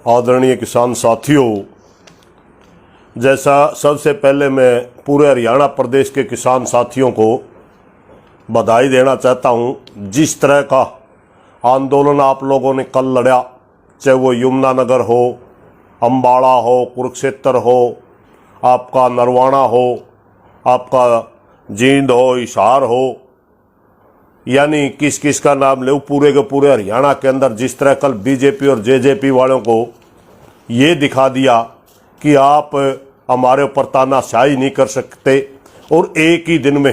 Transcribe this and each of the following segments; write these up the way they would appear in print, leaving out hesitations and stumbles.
आदरणीय किसान साथियों, जैसा सबसे पहले मैं पूरे हरियाणा प्रदेश के किसान साथियों को बधाई देना चाहता हूं। जिस तरह का आंदोलन आप लोगों ने कल लड़ा, चाहे वो यमुनानगर हो, अम्बाड़ा हो, कुरुक्षेत्र हो, आपका नरवाना हो, आपका जींद हो, हिसार हो, यानी किस किस का नाम ले, पूरे के पूरे हरियाणा के अंदर जिस तरह कल बीजेपी और जेजेपी वालों को ये दिखा दिया कि आप हमारे ऊपर तानाशाही नहीं कर सकते, और एक ही दिन में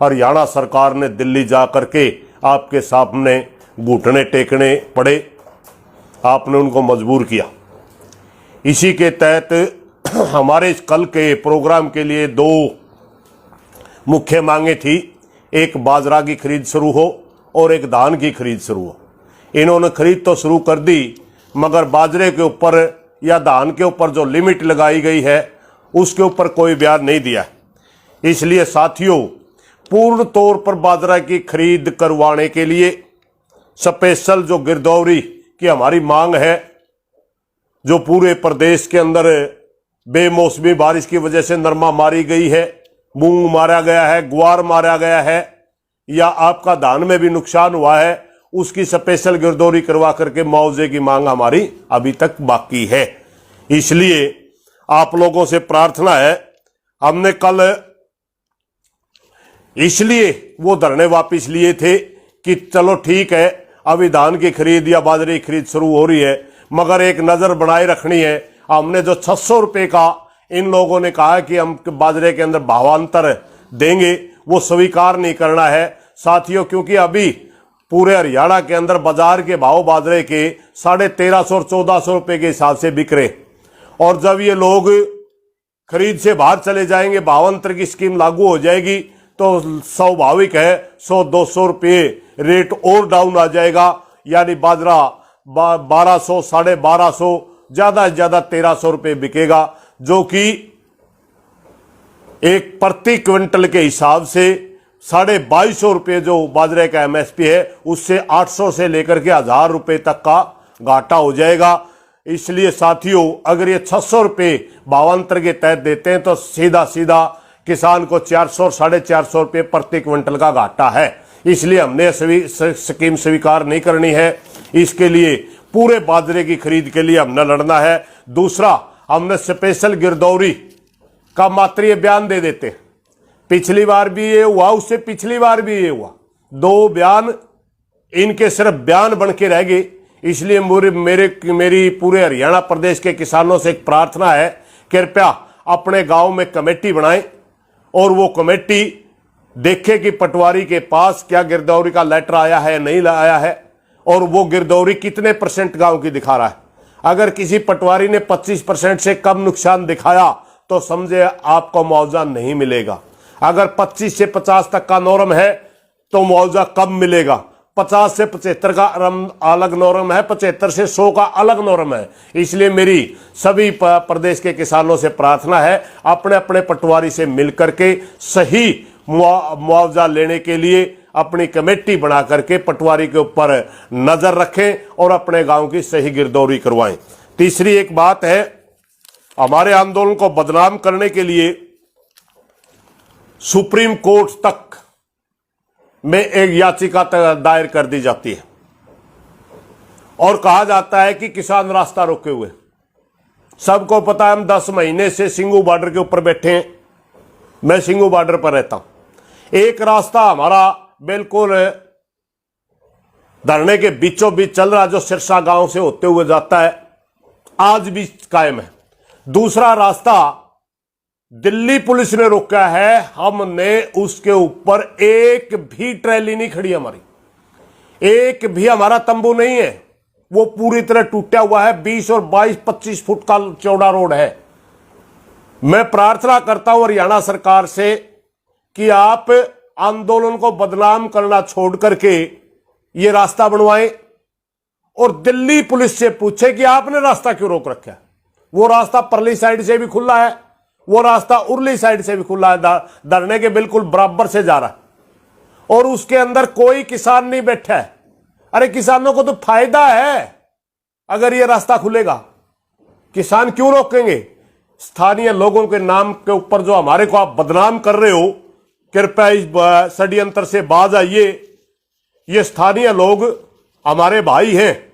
हरियाणा सरकार ने दिल्ली जा करके आपके सामने घुटने टेकने पड़े, आपने उनको मजबूर किया। इसी के तहत हमारे इस कल के प्रोग्राम के लिए दो मुख्य मांगे थी, एक बाजरा की खरीद शुरू हो और एक धान की खरीद शुरू हो। इन्होंने खरीद तो शुरू कर दी, मगर बाजरे के ऊपर या धान के ऊपर जो लिमिट लगाई गई है उसके ऊपर कोई बयान नहीं दिया है। इसलिए साथियों, पूर्ण तौर पर बाजरा की खरीद करवाने के लिए स्पेशल जो गिरदौरी की हमारी मांग है, जो पूरे प्रदेश के अंदर बेमौसमी बारिश की वजह से नरमा मारी गई है, मूंग मारा गया है, ग्वार मारा गया है, या आपका धान में भी नुकसान हुआ है, उसकी स्पेशल गिरदौरी करवा करके मुआवजे की मांग हमारी अभी तक बाकी है। इसलिए आप लोगों से प्रार्थना है, हमने कल इसलिए वो धरने वापस लिए थे कि चलो ठीक है, अभी धान की खरीद या बाजरे की खरीद शुरू हो रही है, मगर एक नजर बनाए रखनी है। हमने जो 600 रुपए का इन लोगों ने कहा कि हम बाजरे के अंदर भावांतर देंगे, वो स्वीकार नहीं करना है साथियों, क्योंकि अभी पूरे हरियाणा के अंदर बाजार के भाव बाजरे के 1350 और 1400 रुपए के हिसाब से बिक रहे, और जब ये लोग खरीद से बाहर चले जाएंगे, भावांतर की स्कीम लागू हो जाएगी, तो स्वाभाविक है 100-200 रुपये रेट और डाउन आ जाएगा, यानी बाजरा 1200, 1250, ज्यादा से ज्यादा 1300 रुपये बिकेगा, जो कि एक प्रति क्विंटल के हिसाब से 2250 रुपये जो बाजरे का एमएसपी है, उससे 800 से लेकर के 1000 रुपये तक का घाटा हो जाएगा। इसलिए साथियों, अगर ये 600 रुपये भावांतर के तहत देते हैं तो सीधा सीधा किसान को 400 और 450 रुपये प्रति क्विंटल का घाटा है। इसलिए हमने स्कीम स्वीकार नहीं करनी है। इसके लिए पूरे बाजरे की खरीद के लिए हमने लड़ना है। दूसरा, हमने स्पेशल गिरदौरी का मात्रीय बयान दे देते। पिछली बार भी ये हुआ, उससे पिछली बार भी ये हुआ, 2 बयान इनके सिर्फ बयान बन के रह गए। इसलिए मेरी पूरे हरियाणा प्रदेश के किसानों से एक प्रार्थना है, कृपया अपने गांव में कमेटी बनाएं और वो कमेटी देखे कि पटवारी के पास क्या गिरदौरी का लेटर आया है, नहीं आया है, और वो गिरदौरी कितने % गांव की दिखा रहा है। अगर किसी पटवारी ने 25% से कम नुकसान दिखाया तो समझे आपको मुआवजा नहीं मिलेगा। अगर 25 से 50 तक का नॉर्म है तो मुआवजा कम मिलेगा। 50 से 75 का अलग नॉर्म है, 75 से 100 का अलग नॉर्म है। इसलिए मेरी सभी प्रदेश के किसानों से प्रार्थना है, अपने अपने पटवारी से मिलकर के सही मुआवजा लेने के लिए अपनी कमेटी बना करके पटवारी के ऊपर नजर रखें और अपने गांव की सही गिरदौरी करवाएं। तीसरी एक बात है, हमारे आंदोलन को बदनाम करने के लिए सुप्रीम कोर्ट तक में एक याचिका दायर कर दी जाती है और कहा जाता है कि किसान रास्ता रोके हुए। सबको पता है, हम 10 महीने से सिंगू बॉर्डर के ऊपर बैठे हैं। मैं सिंगू बॉर्डर पर रहता हूं। एक रास्ता हमारा बिल्कुल धरने के बीचों बीच चल रहा, जो सिरसा गांव से होते हुए जाता है, आज भी कायम है। दूसरा रास्ता दिल्ली पुलिस ने रोका है, हमने उसके ऊपर एक भी ट्रैली नहीं खड़ी, हमारी एक भी हमारा तंबू नहीं है, वो पूरी तरह टूटा हुआ है। 20 और 22-25 फुट का चौड़ा रोड है। मैं प्रार्थना करता हूं हरियाणा सरकार से कि आप आंदोलन को बदनाम करना छोड़ करके ये रास्ता बनवाएं और दिल्ली पुलिस से पूछे कि आपने रास्ता क्यों रोक रखा है। वो रास्ता परली साइड से भी खुला है, वो रास्ता उरली साइड से भी खुला है, धरने के बिल्कुल बराबर से जा रहा है, और उसके अंदर कोई किसान नहीं बैठा है। अरे किसानों को तो फायदा है अगर ये रास्ता खुलेगा। किसान क्यों रोकेंगे? स्थानीय लोगों के नाम के ऊपर जो हमारे को आप बदनाम कर रहे हो, कृपया इस षड्यंत्र से बाज आइए। ये स्थानीय लोग हमारे भाई हैं।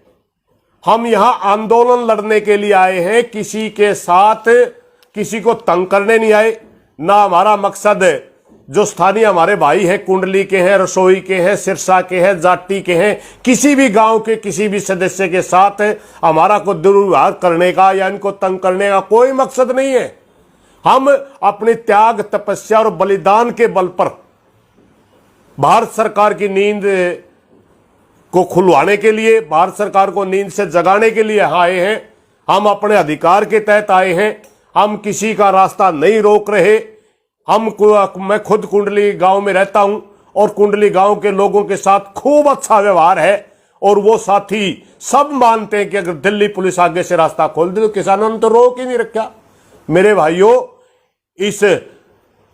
हम यहां आंदोलन लड़ने के लिए आए हैं, किसी के साथ किसी को तंग करने नहीं आए। ना हमारा मकसद है, जो स्थानीय हमारे भाई हैं, कुंडली के हैं, रसोई के हैं, सिरसा के हैं, जाटी के हैं, किसी भी गांव के किसी भी सदस्य के साथ हमारा को दुर्व्यवहार करने का या इनको तंग करने का कोई मकसद नहीं है। हम अपने त्याग, तपस्या और बलिदान के बल पर भारत सरकार की नींद को खुलवाने के लिए, भारत सरकार को नींद से जगाने के लिए आए हैं। हम अपने अधिकार के तहत आए हैं। हम किसी का रास्ता नहीं रोक रहे। मैं खुद कुंडली गांव में रहता हूं और कुंडली गांव के लोगों के साथ खूब अच्छा व्यवहार है और वो साथी सब मानते हैं कि अगर दिल्ली पुलिस आगे से रास्ता खोल दे तो किसानों ने तो रोक ही नहीं रखा। मेरे भाइयों, इस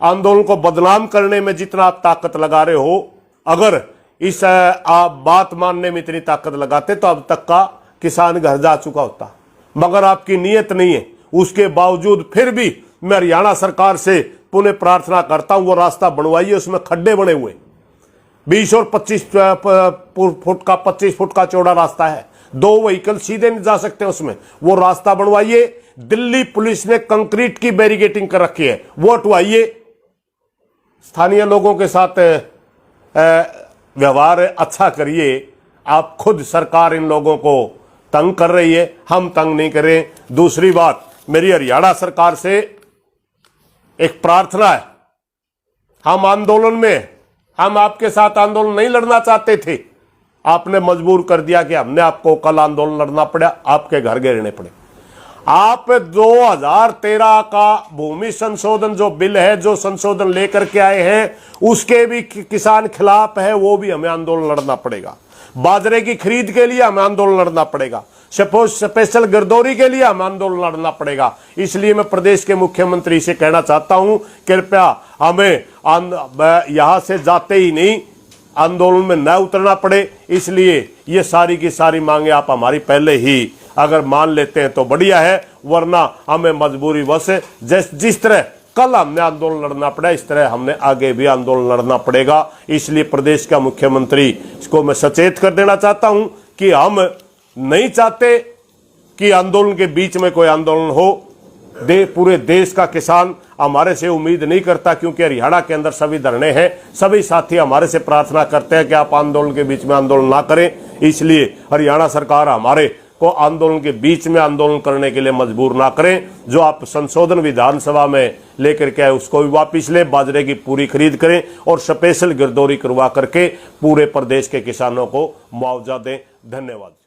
आंदोलन को बदनाम करने में जितना आप ताकत लगा रहे हो, अगर इस आप बात मानने में इतनी ताकत लगाते तो अब तक का किसान घर जा चुका होता, मगर आपकी नीयत नहीं है। उसके बावजूद फिर भी मैं हरियाणा सरकार से पुनः प्रार्थना करता हूं, वो रास्ता बनवाइए। उसमें खड्डे बने हुए 20 और 25 फुट का 25 फुट का चौड़ा रास्ता है, 2 व्हीकल सीधे नहीं जा सकते उसमें। वो रास्ता बनवाइए। दिल्ली पुलिस ने कंक्रीट की बैरिकेडिंग कर रखी है, वो हटवाइए। स्थानीय लोगों के साथ व्यवहार अच्छा करिए। आप खुद सरकार इन लोगों को तंग कर रही है, हम तंग नहीं करें। दूसरी बात, मेरी हरियाणा सरकार से एक प्रार्थना है। हम आंदोलन में, हम आपके साथ आंदोलन नहीं लड़ना चाहते थे, आपने मजबूर कर दिया कि हमने आपको कल आंदोलन लड़ना पड़ा, आपके घर घेरने पड़े। आप 2013 का भूमि संशोधन जो बिल है, जो संशोधन लेकर के आए हैं, उसके भी किसान खिलाफ है, वो भी हमें आंदोलन लड़ना पड़ेगा। बाजरे की खरीद के लिए हमें आंदोलन लड़ना पड़ेगा। स्पेशल गिरदौरी के लिए हमें आंदोलन लड़ना पड़ेगा। इसलिए मैं प्रदेश के मुख्यमंत्री से कहना चाहता हूं, कृपया हमें यहां से जाते ही नहीं आंदोलन में न उतरना पड़े। इसलिए ये सारी की सारी मांगे आप हमारी पहले ही अगर मान लेते हैं तो बढ़िया है, वरना हमें मजबूरी वश जिस तरह कल हमने आंदोलन लड़ना पड़ा, इस तरह हमने आगे भी आंदोलन लड़ना पड़ेगा। इसलिए प्रदेश का मुख्यमंत्री इसको मैं सचेत कर देना चाहता हूं कि हम नहीं चाहते कि आंदोलन के बीच में कोई आंदोलन हो। पूरे देश का किसान हमारे से उम्मीद नहीं करता, क्योंकि हरियाणा के अंदर सभी धरने हैं। सभी साथी हमारे से प्रार्थना करते हैं कि आप आंदोलन के बीच में आंदोलन ना करें। इसलिए हरियाणा सरकार हमारे को आंदोलन के बीच में आंदोलन करने के लिए मजबूर ना करें। जो आप संशोधन विधानसभा में लेकर के आए उसको भी वापिस लें, बाजरे की पूरी खरीद करें और स्पेशल गिरदौरी करवा करके पूरे प्रदेश के किसानों को मुआवजा दें। धन्यवाद।